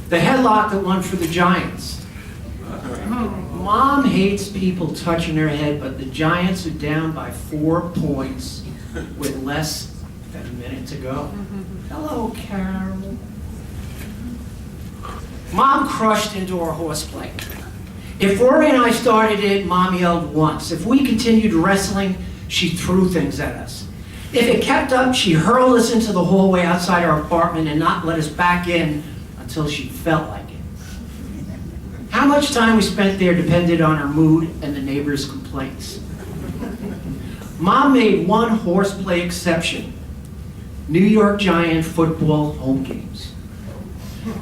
The headlock that won for the Giants. Mom hates people touching her head, but the Giants are down by 4 points with less than a minute to go. Hello, Carol. Mom crushed into our horseplay. If Rory and I started it, Mom yelled once. If we continued wrestling, she threw things at us. If it kept up, she hurled us into the hallway outside our apartment and not let us back in until she felt like it. How much time we spent there depended on our mood and the neighbors' complaints. Mom made one horseplay exception: New York Giant football home games.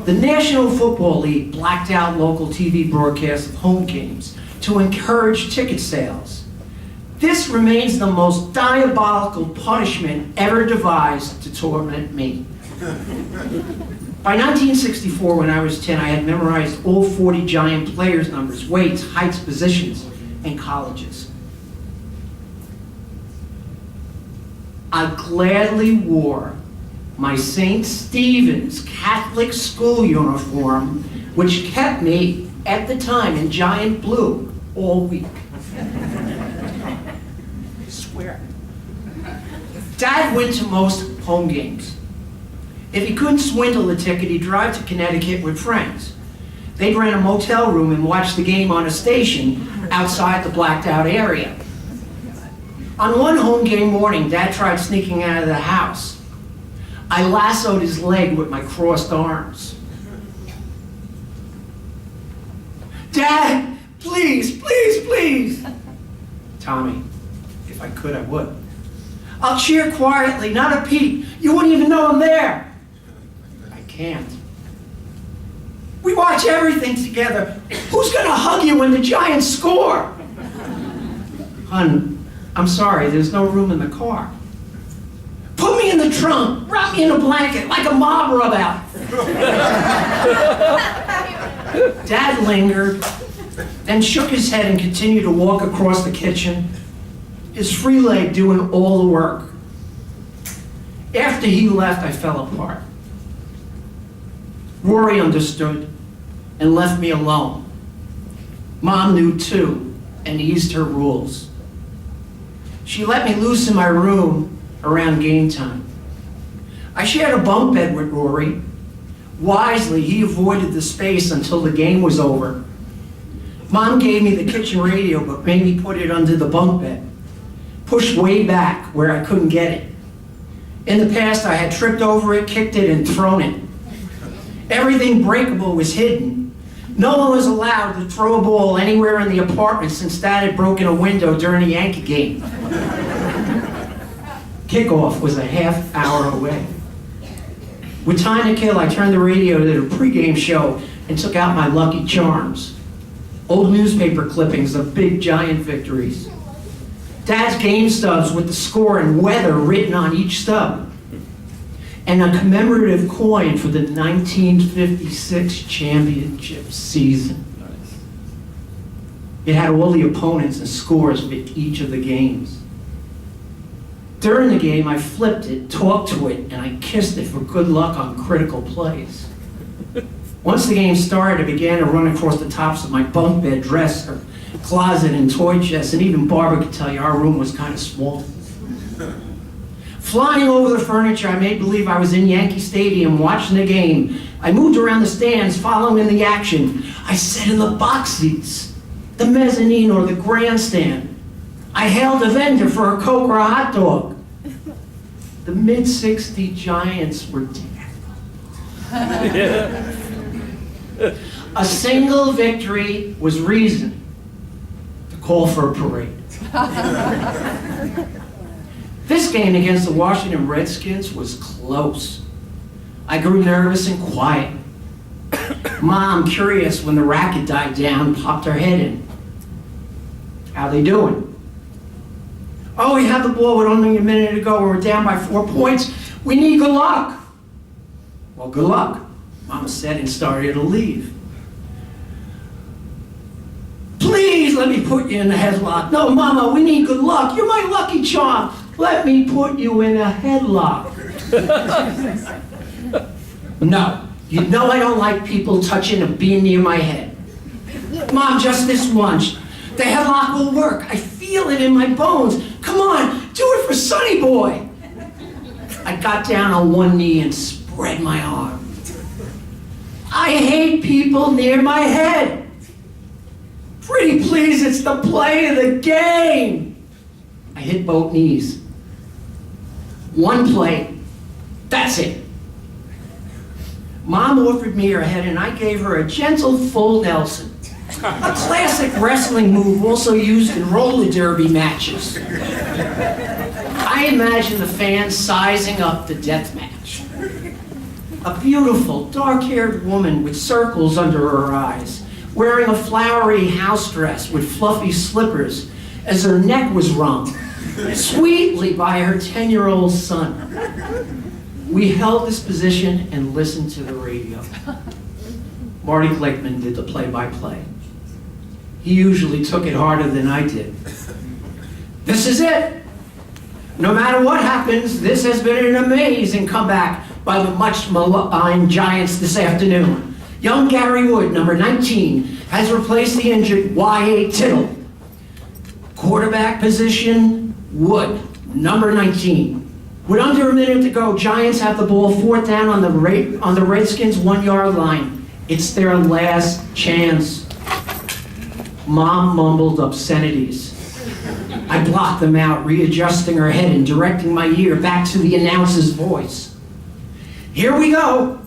The National Football League blacked out local TV broadcasts of home games to encourage ticket sales. This remains the most diabolical punishment ever devised to torment me. By 1964, when I was 10, I had memorized all 40 Giant players' numbers, weights, heights, positions, and colleges. I gladly wore my St. Stephen's Catholic school uniform, which kept me, at the time, in Giant blue all week. I swear. Dad went to most home games. If he couldn't swindle a ticket, he'd drive to Connecticut with friends. They'd rent a motel room and watch the game on a station outside the blacked out area. On one home game morning, Dad tried sneaking out of the house. I lassoed his leg with my crossed arms. Dad, please, please, please. Tommy, if I could, I would. I'll cheer quietly, not a peep. You wouldn't even know I'm there. I can't. We watch everything together. Who's gonna hug you when the Giants score? Hun, I'm sorry, there's no room in the car. Put me in the trunk, wrap me in a blanket, like a mob rub out. Dad lingered, then shook his head and continued to walk across the kitchen, his free leg doing all the work. After he left, I fell apart. Rory understood and left me alone. Mom knew too and eased her rules. She let me loose in my room around game time. I shared a bunk bed with Rory. Wisely, he avoided the space until the game was over. Mom gave me the kitchen radio, but made me put it under the bunk bed, pushed way back where I couldn't get it. In the past, I had tripped over it, kicked it, and thrown it. Everything breakable was hidden. No one was allowed to throw a ball anywhere in the apartment since Dad had broken a window during a Yankee game. Kickoff was a half hour away. With time to kill, I turned the radio to the pregame show and took out my Lucky Charms. Old newspaper clippings of big Giant victories. Dad's game stubs with the score and weather written on each stub. And a commemorative coin for the 1956 championship season. It had all the opponents and scores with each of the games. During the game, I flipped it, talked to it, and I kissed it for good luck on critical plays. Once the game started, I began to run across the tops of my bunk bed, dresser, closet, and toy chest, and even Barbara could tell you our room was kind of small. Flying over the furniture, I made believe I was in Yankee Stadium watching the game. I moved around the stands, following the action. I sat in the box seats, the mezzanine, or the grandstand. I hailed a vendor for a Coke or a hot dog. The mid-60 Giants were dead. A single victory was reason to call for a parade. This game against the Washington Redskins was close. I grew nervous and quiet. Mom, curious when the racket died down, popped her head in. How they doing? Oh, we had the ball with only a minute to go. We're down by 4 points. We need good luck. Well, good luck, Mama said and started to leave. Please let me put you in a headlock. No, Mama, we need good luck. You're my lucky charm. Let me put you in a headlock. No, You know I don't like people touching or being near my head. Mom, just this once. The headlock will work. I feel it in my bones. Come on, do it for Sonny Boy. I got down on one knee and spread my arm. I hate people near my head. Pretty please, it's the play of the game. I hit both knees. One play. That's it. Mom offered me her head and I gave her a gentle full Nelson. A classic wrestling move also used in roller derby matches. I imagine the fans sizing up the death match. A beautiful, dark-haired woman with circles under her eyes, wearing a flowery house dress with fluffy slippers as her neck was wrung sweetly by her 10-year-old son. We held this position and listened to the radio. Marty Glickman did the play-by-play. He usually took it harder than I did. This is it. No matter what happens, this has been an amazing comeback by the much maligned Giants this afternoon. Young Gary Wood, number 19, has replaced the injured Y.A. Tittle. Quarterback position, Wood, number 19. With under a minute to go, Giants have the ball 4th down on the Redskins' 1-yard line. It's their last chance. Mom mumbled obscenities. I blocked them out, readjusting her head and directing my ear back to the announcer's voice. Here we go.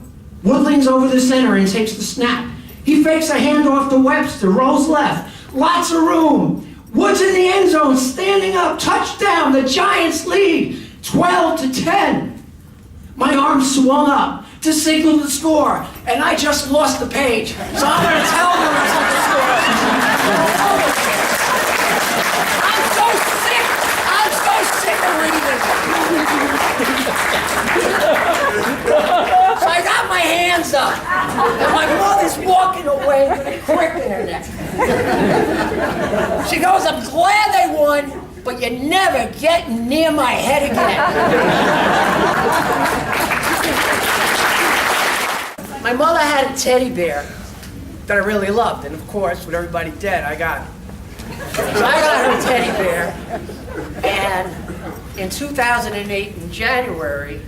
Wood leans over the center and takes the snap. He fakes a handoff to Webster, rolls left. Lots of room. Wood's in the end zone, standing up, touchdown, the Giants lead, 12-10. My arm swung up to signal the score, and I just lost the page. So I'm going to tell them the score. I'm so sick of reading. So I got my hands up, and my mother's walking away with a crick in her neck. She goes, I'm glad they won, but you never get near my head again. My mother had a teddy bear that I really loved, and of course, with everybody dead, I got it. So I got her a teddy bear, and in 2008, in January,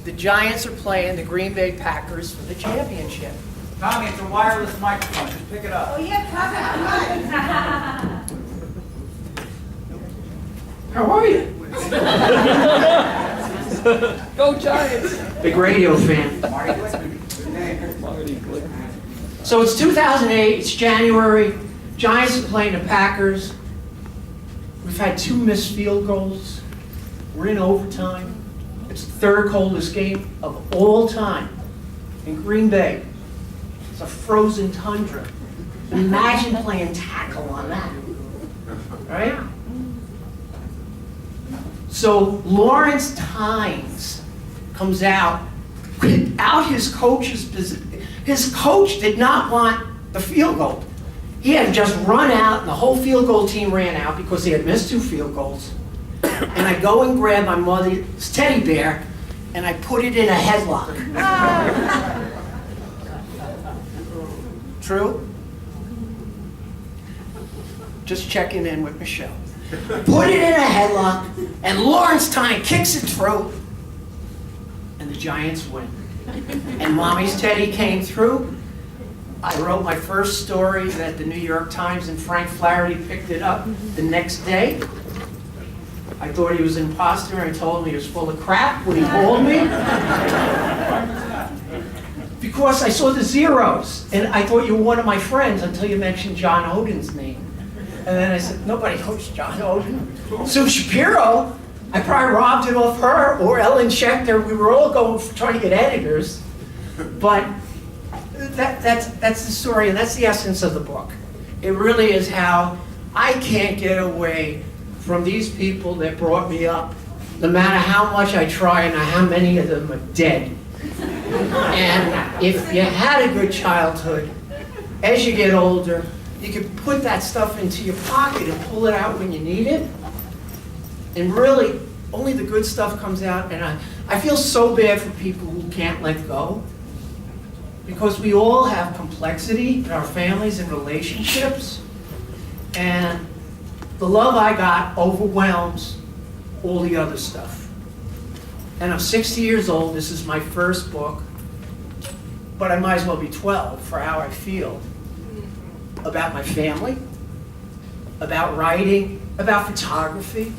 the Giants are playing the Green Bay Packers for the championship. Tommy, it's a wireless microphone. Just pick it up. Oh, yeah, How are you? Go Giants! Big radio fan. So it's 2008, it's January, Giants are playing the Packers. We've had 2 missed field goals. We're in overtime. It's the 3rd coldest game of all time in Green Bay. It's a frozen tundra. Imagine playing tackle on that, right? So Lawrence Tynes comes out without his coach's position. His coach did not want the field goal. He had just run out, and the whole field goal team ran out because he had missed 2 field goals. And I go and grab my mother's teddy bear, and I put it in a headlock. True? Just checking in with Michelle. Put it in a headlock, and Lawrence Tyne kicks it through, and the Giants win. And Mommy's teddy came through. I wrote my first story that the New York Times and Frank Flaherty picked it up the next day. I thought he was an imposter, and I told him he was full of crap when he called me. Because I saw the zeros, and I thought you were one of my friends until you mentioned John Oden's name. And then I said, nobody knows John Oden. Sue Shapiro, I probably robbed it off her, or Ellen Schechter. We were all trying to get editors. But that's the story, and that's the essence of the book. It really is how I can't get away from these people that brought me up, no matter how much I try and how many of them are dead. And if you had a good childhood, as you get older, you can put that stuff into your pocket and pull it out when you need it. And really, only the good stuff comes out. And I feel so bad for people who can't let go. because we all have complexity in our families and relationships, and the love I got overwhelms all the other stuff. And I'm 60 years old, this is my first book, but I might as well be 12 for how I feel about my family, about writing, about photography,